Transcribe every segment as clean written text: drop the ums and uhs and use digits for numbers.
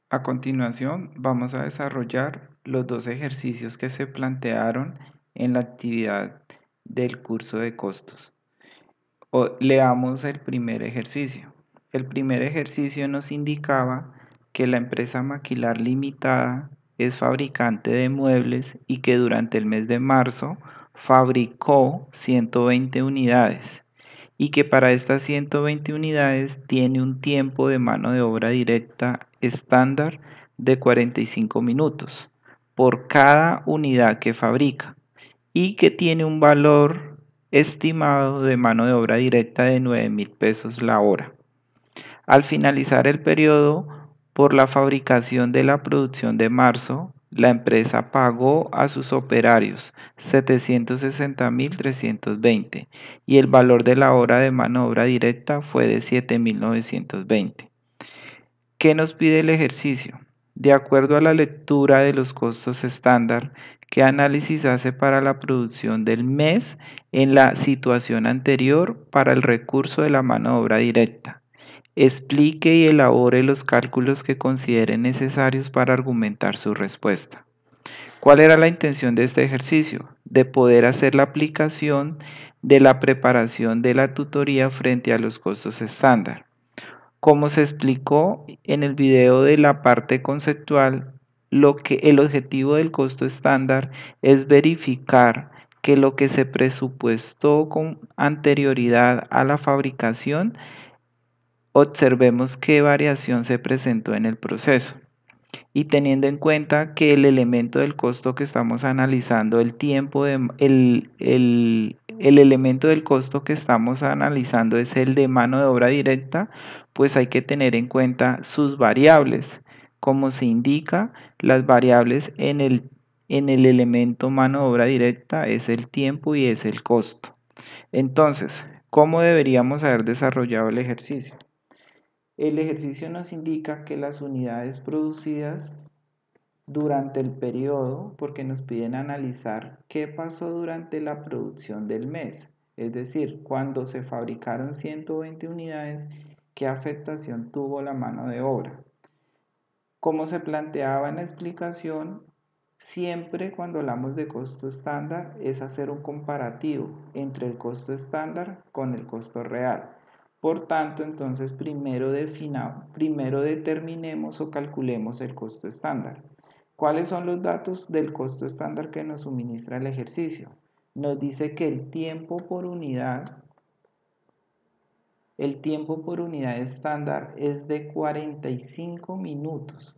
A continuación, vamos a desarrollar los dos ejercicios que se plantearon en la actividad del curso de costos. Leamos el primer ejercicio. El primer ejercicio nos indicaba que la empresa Maquilar Limitada es fabricante de muebles y que durante el mes de marzo fabricó 120 unidades y que para estas 120 unidades tiene un tiempo de mano de obra directa estándar de 45 minutos por cada unidad que fabrica y que tiene un valor estimado de mano de obra directa de 9.000 pesos la hora. Al finalizar el periodo por la fabricación de la producción de marzo, la empresa pagó a sus operarios 760.320 y el valor de la hora de mano de obra directa fue de 7.920. ¿Qué nos pide el ejercicio? De acuerdo a la lectura de los costos estándar, ¿qué análisis hace para la producción del mes en la situación anterior para el recurso de la mano de obra directa? Explique y elabore los cálculos que considere necesarios para argumentar su respuesta. ¿Cuál era la intención de este ejercicio? De poder hacer la aplicación de la preparación de la tutoría frente a los costos estándar. Como se explicó en el video de la parte conceptual, el objetivo del costo estándar es verificar que lo que se presupuestó con anterioridad a la fabricación, observemos qué variación se presentó en el proceso. Y teniendo en cuenta que el elemento del costo que estamos analizando, el elemento del costo que estamos analizando es el de mano de obra directa, pues hay que tener en cuenta sus variables. Como se indica, las variables en el elemento mano de obra directa es el tiempo y es el costo. Entonces, ¿cómo deberíamos haber desarrollado el ejercicio? El ejercicio nos indica que las unidades producidas durante el periodo, porque nos piden analizar qué pasó durante la producción del mes, es decir, cuando se fabricaron 120 unidades, qué afectación tuvo la mano de obra. Como se planteaba en la explicación, siempre cuando hablamos de costo estándar es hacer un comparativo entre el costo estándar con el costo real. Por tanto, entonces primero determinemos o calculemos el costo estándar. ¿Cuáles son los datos del costo estándar que nos suministra el ejercicio? Nos dice que el tiempo por unidad estándar es de 45 minutos.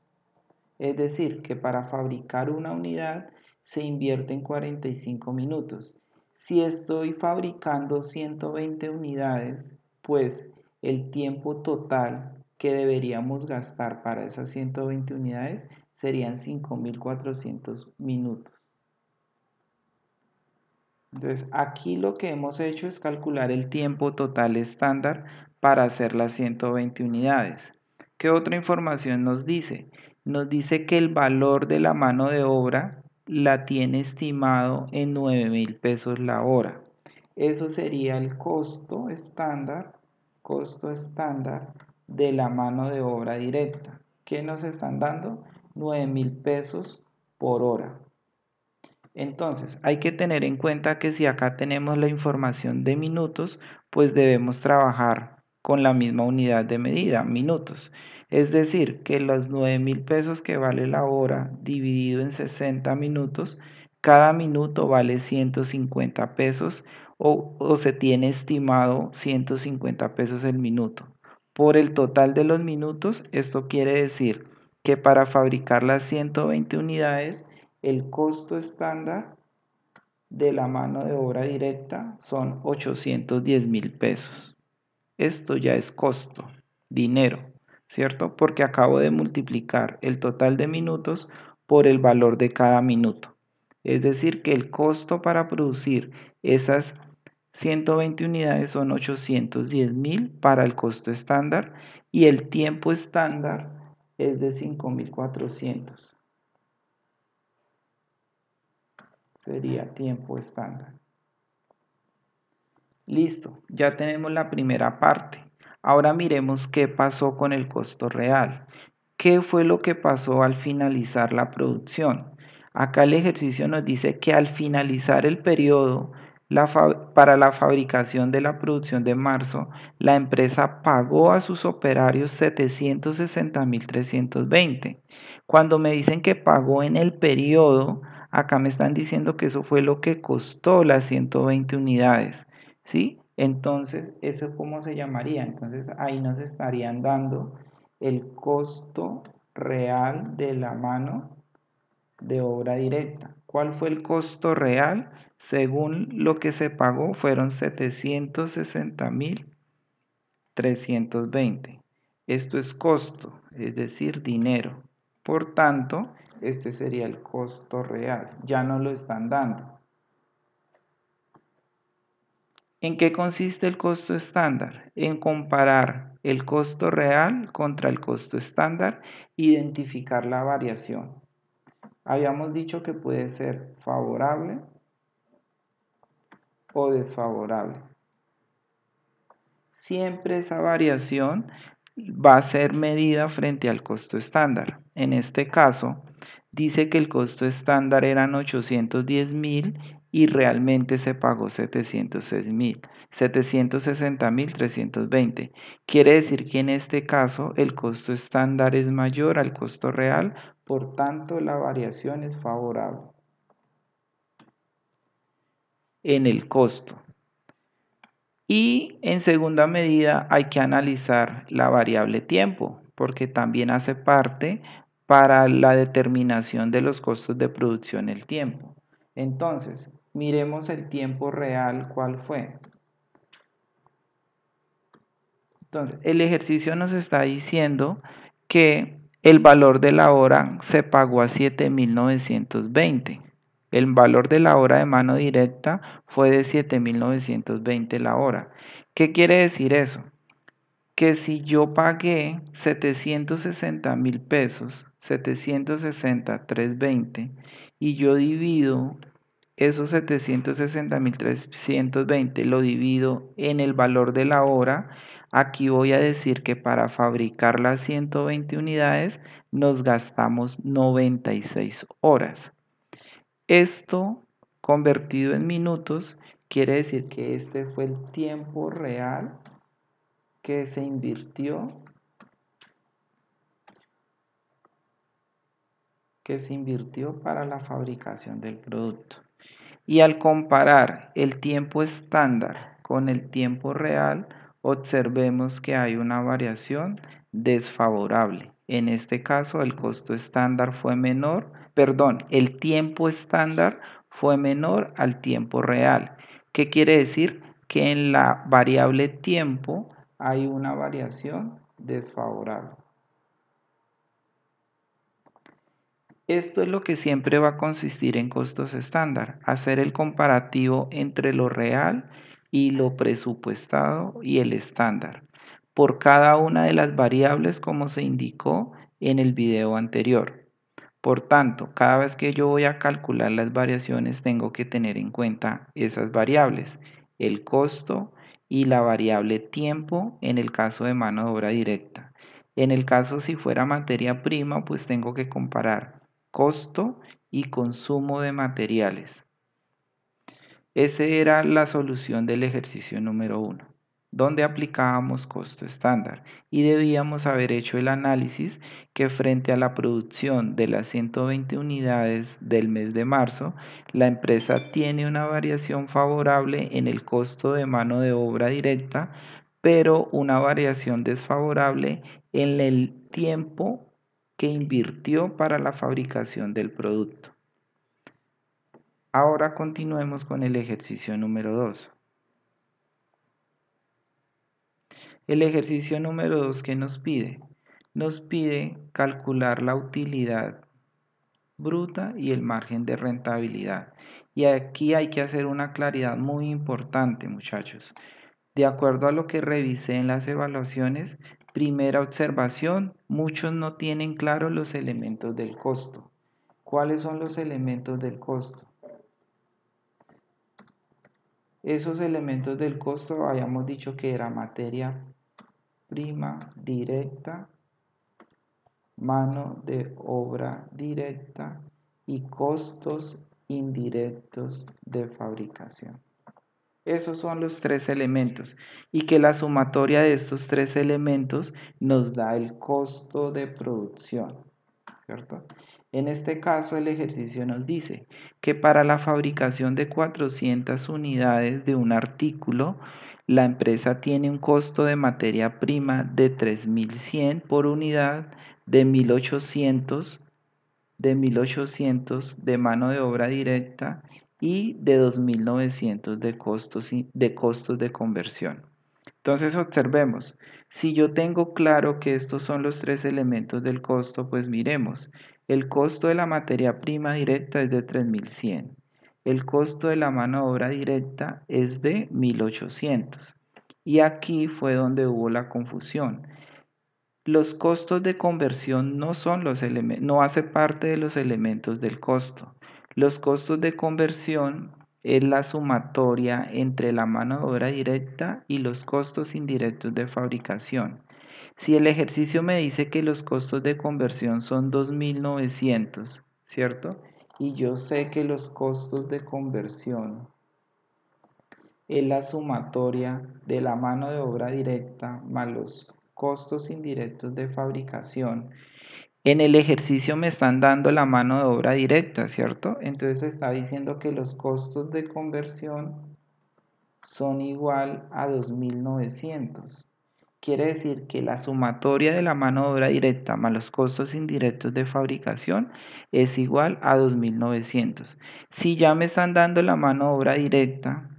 Es decir, que para fabricar una unidad se invierte en 45 minutos. Si estoy fabricando 120 unidades, pues el tiempo total que deberíamos gastar para esas 120 unidades serían 5.400 minutos. Entonces, aquí lo que hemos hecho es calcular el tiempo total estándar para hacer las 120 unidades. ¿Qué otra información nos dice? Nos dice que el valor de la mano de obra la tiene estimado en 9.000 pesos la hora. Eso sería el costo estándar de la mano de obra directa. ¿Qué nos están dando? 9.000 pesos por hora. Entonces, hay que tener en cuenta que si acá tenemos la información de minutos, pues debemos trabajar con la misma unidad de medida, minutos. Es decir, que los 9.000 pesos que vale la hora dividido en 60 minutos, cada minuto vale 150 pesos o se tiene estimado 150 pesos el minuto. Por el total de los minutos, esto quiere decir que para fabricar las 120 unidades, el costo estándar de la mano de obra directa son 810.000 pesos. Esto ya es costo, dinero, ¿cierto? Porque acabo de multiplicar el total de minutos por el valor de cada minuto. Es decir, que el costo para producir esas 120 unidades son 810.000 para el costo estándar y el tiempo estándar es de 5.400. Sería tiempo estándar. Listo, ya tenemos la primera parte. Ahora miremos qué pasó con el costo real. ¿Qué fue lo que pasó al finalizar la producción? Acá el ejercicio nos dice que al finalizar el periodo para la fabricación de la producción de marzo, la empresa pagó a sus operarios 760.320. Cuando me dicen que pagó en el periodo, acá me están diciendo que eso fue lo que costó las 120 unidades, ¿sí? Entonces, ¿eso cómo se llamaría? Entonces, ahí nos estarían dando el costo real de la mano de obra directa. ¿Cuál fue el costo real? Según lo que se pagó, fueron 760.320. Esto es costo, es decir, dinero. Por tanto, este sería el costo real. Ya no lo están dando. ¿En qué consiste el costo estándar? En comparar el costo real contra el costo estándar, identificar la variación. Habíamos dicho que puede ser favorable o desfavorable. Siempre esa variación va a ser medida frente al costo estándar. En este caso, dice que el costo estándar eran 810.000 y realmente se pagó 760.320. Quiere decir que en este caso el costo estándar es mayor al costo real, por tanto la variación es favorable en el costo. Y en segunda medida hay que analizar la variable tiempo, porque también hace parte para la determinación de los costos de producción el tiempo. Entonces, miremos el tiempo real, ¿cuál fue? Entonces, el ejercicio nos está diciendo que el valor de la hora se pagó a 7.920. El valor de la hora de mano directa fue de 7.920 la hora. ¿Qué quiere decir eso? Que si yo pagué 760.000 pesos, 760.320, y yo divido esos 760.320, lo divido en el valor de la hora, aquí voy a decir que para fabricar las 120 unidades nos gastamos 96 horas. Esto convertido en minutos quiere decir que este fue el tiempo real que se invirtió para la fabricación del producto. Y al comparar el tiempo estándar con el tiempo real, observemos que hay una variación desfavorable. En este caso, el costo estándar fue menor, perdón, el tiempo estándar fue menor al tiempo real. ¿Qué quiere decir? Que en la variable tiempo hay una variación desfavorable. Esto es lo que siempre va a consistir en costos estándar, hacer el comparativo entre lo real y lo presupuestado y el estándar, por cada una de las variables como se indicó en el video anterior. Por tanto, cada vez que yo voy a calcular las variaciones tengo que tener en cuenta esas variables, el costo y la variable tiempo en el caso de mano de obra directa. En el caso si fuera materia prima, pues tengo que comparar costo y consumo de materiales. Esa era la solución del ejercicio número 1, donde aplicábamos costo estándar y debíamos haber hecho el análisis que frente a la producción de las 120 unidades del mes de marzo, la empresa tiene una variación favorable en el costo de mano de obra directa, pero una variación desfavorable en el tiempo que invirtió para la fabricación del producto. Ahora continuemos con el ejercicio número 2. El ejercicio número 2, ¿qué nos pide? Nos pide calcular la utilidad bruta y el margen de rentabilidad. Y aquí hay que hacer una claridad muy importante, muchachos. De acuerdo a lo que revisé en las evaluaciones, primera observación, muchos no tienen claro los elementos del costo. ¿Cuáles son los elementos del costo? Esos elementos del costo habíamos dicho que era materia prima directa, mano de obra directa y costos indirectos de fabricación. Esos son los tres elementos y que la sumatoria de estos tres elementos nos da el costo de producción, ¿cierto? En este caso el ejercicio nos dice que para la fabricación de 400 unidades de un artículo, la empresa tiene un costo de materia prima de 3.100 por unidad, de 1.800 de mano de obra directa y de 2.900 de costos de conversión. Entonces observemos, si yo tengo claro que estos son los tres elementos del costo, pues miremos, el costo de la materia prima directa es de 3.100, el costo de la mano de obra directa es de 1.800 y aquí fue donde hubo la confusión. Los costos de conversión no son no hace parte de los elementos del costo. Los costos de conversión es la sumatoria entre la mano de obra directa y los costos indirectos de fabricación. Si el ejercicio me dice que los costos de conversión son 2.900, ¿cierto? Y yo sé que los costos de conversión es la sumatoria de la mano de obra directa más los costos indirectos de fabricación. En el ejercicio me están dando la mano de obra directa, ¿cierto? Entonces está diciendo que los costos de conversión son igual a 2.900. Quiere decir que la sumatoria de la mano de obra directa más los costos indirectos de fabricación es igual a 2.900. Si ya me están dando la mano de obra directa,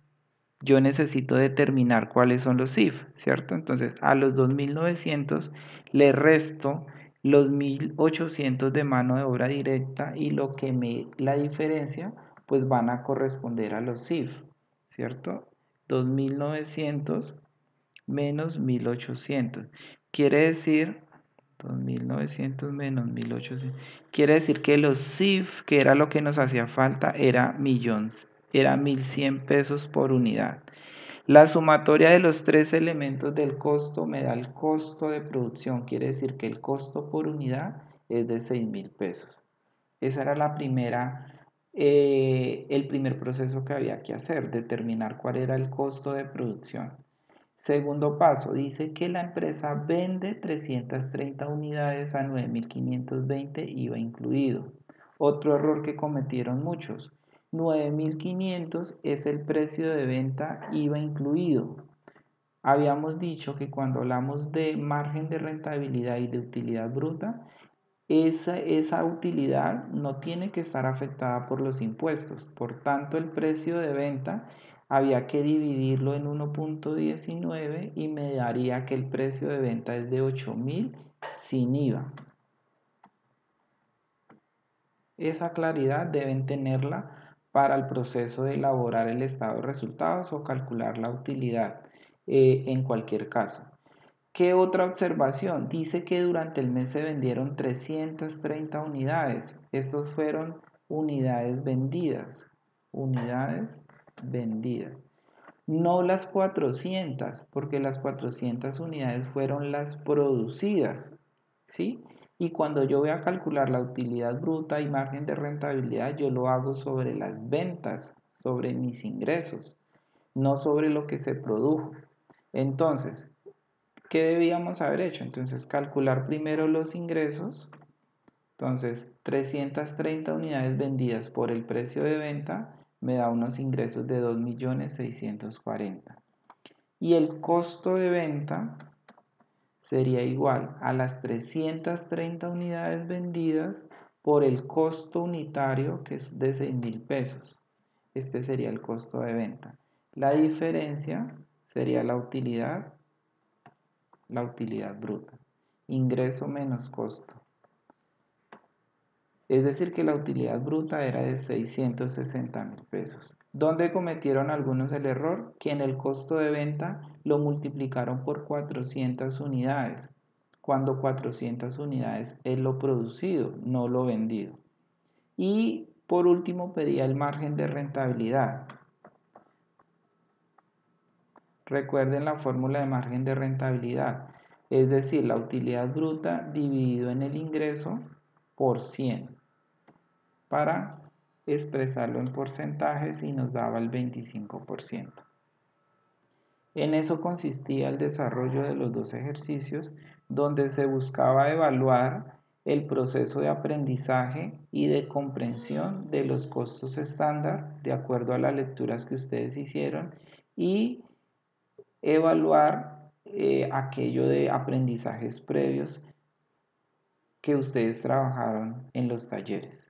yo necesito determinar cuáles son los IF, ¿cierto? Entonces a los 2.900 le resto los 1.800 de mano de obra directa y la diferencia pues van a corresponder a los IF, ¿cierto? 2.900 menos 1.800. Quiere decir 2.900 menos 1.800. Quiere decir que los CIF, que era lo que nos hacía falta, era 1.100 pesos por unidad. La sumatoria de los tres elementos del costo me da el costo de producción. Quiere decir que el costo por unidad es de 6.000 pesos. Esa era el primer proceso que había que hacer, determinar cuál era el costo de producción. Segundo paso, dice que la empresa vende 330 unidades a 9.520 IVA incluido. Otro error que cometieron muchos. 9.500 es el precio de venta IVA incluido. Habíamos dicho que cuando hablamos de margen de rentabilidad y de utilidad bruta, esa utilidad no tiene que estar afectada por los impuestos. Por tanto, el precio de venta había que dividirlo en 1.19 y me daría que el precio de venta es de 8.000 sin IVA. Esa claridad deben tenerla para el proceso de elaborar el estado de resultados o calcular la utilidad en cualquier caso. ¿Qué otra observación? Dice que durante el mes se vendieron 330 unidades. Estos fueron unidades vendidas. Unidades vendidas. No las 400, porque las 400 unidades fueron las producidas. ¿Sí? Y cuando yo voy a calcular la utilidad bruta y margen de rentabilidad, yo lo hago sobre las ventas, sobre mis ingresos, no sobre lo que se produjo. Entonces, ¿qué debíamos haber hecho? Entonces, calcular primero los ingresos. Entonces, 330 unidades vendidas por el precio de venta me da unos ingresos de 2.640.000. Y el costo de venta sería igual a las 330 unidades vendidas por el costo unitario, que es de 6.000 pesos. Este sería el costo de venta. La diferencia sería la utilidad bruta. Ingreso menos costo. Es decir, que la utilidad bruta era de 660.000 pesos. ¿Dónde cometieron algunos el error? Que en el costo de venta lo multiplicaron por 400 unidades, cuando 400 unidades es lo producido, no lo vendido. Y por último pedía el margen de rentabilidad. Recuerden la fórmula de margen de rentabilidad. es decir, la utilidad bruta dividido en el ingreso por 100, para expresarlo en porcentajes y nos daba el 25%. En eso consistía el desarrollo de los dos ejercicios, donde se buscaba evaluar el proceso de aprendizaje y de comprensión de los costos estándar de acuerdo a las lecturas que ustedes hicieron y evaluar aquello de aprendizajes previos que ustedes trabajaron en los talleres.